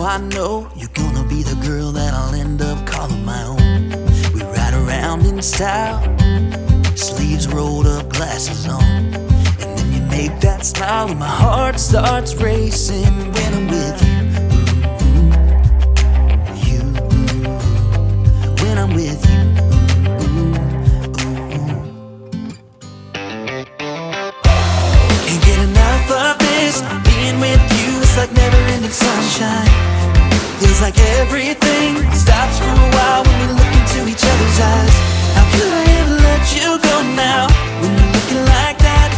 I know you're gonna be the girl that I'll end up calling my own. We ride around in style, sleeves rolled up, glasses on, and then you make that smile and my heart starts racing when I'm with you. You, when I'm with you. Can't get enough of this, being with you is like never-ending sunshine. Feels like everything stops for a while when we look into each other's eyes. How could I ever let you go now when you're looking like that?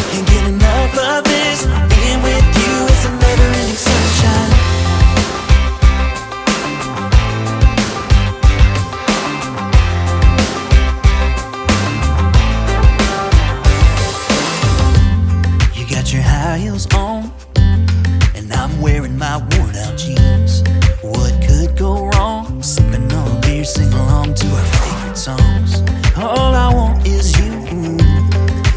Can't get enough of this, being with you is a never-ending sunshine. You got your high heels on, and I'm wearing my worn-out jeans. What could go wrong? Sipping on a beer, sing along to our favorite songs. All I want is you.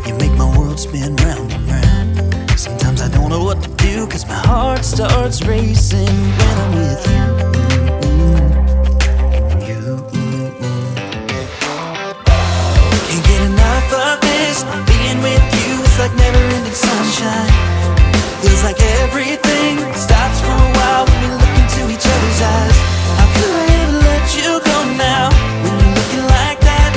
You make my world spin round and round. Sometimes I don't know what to do, 'cause my heart starts racing when I'm with you. Can't get enough of this, being with you is like never-ending sunshine. Feels like everything stops for a while when we look into each other's eyes. How could I ever let you go now when you're looking like that?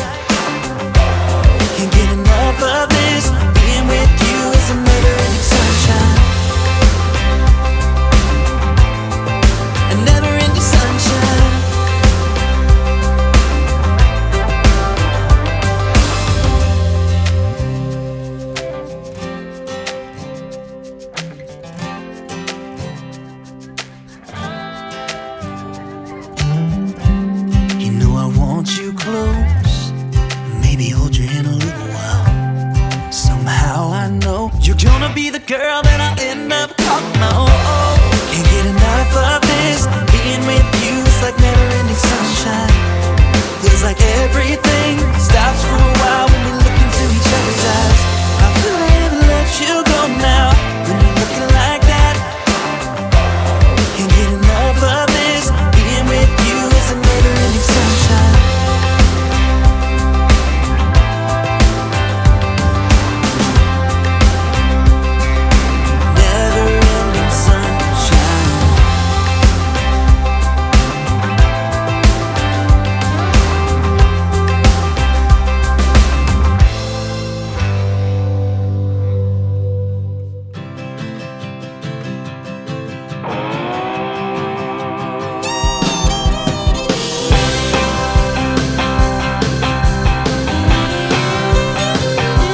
Can't get enough of this, being with you is a never-ending sunshine. A never-ending sunshine. You close, maybe hold your hand a little while. Somehow I know you're gonna be the girl that I'll end up calling my own. Can't get enough of this, being with you is like never-ending sunshine. Feels like everything stops for a while when we look into each other's eyes. How could I ever let you go now when you're looking like that? Can't get enough of this, being with you is a never-ending sunshine.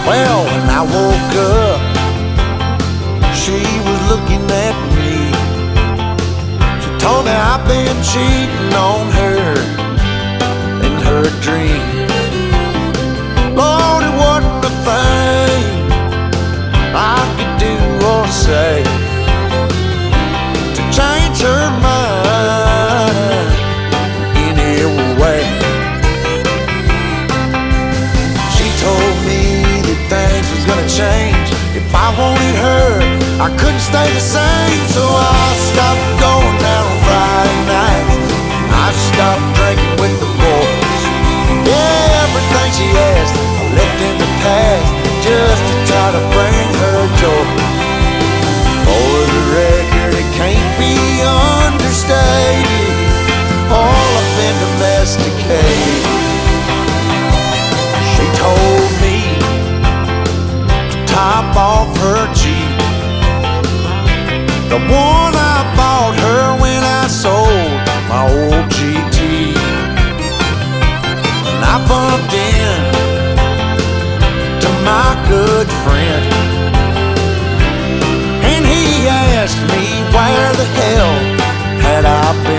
Well, when I woke up, she was looking at me. She told me I've been cheating on her in her dream. Lord, it wasn't a thing I could do or say to change her mind in any way. She told me things was gonna change. If I wanted her, I couldn't stay the same. So I stopped going out on Friday nights. I stopped drinking with the boys. Yeah, everything she asked I left in the past, just to try to bring her joy. For the record, it can't be understated, all I've been domesticated. She told me top off her Jeep, the one I bought her when I sold my old GT. And I bumped in to my good friend, and he asked me where the hell had I been.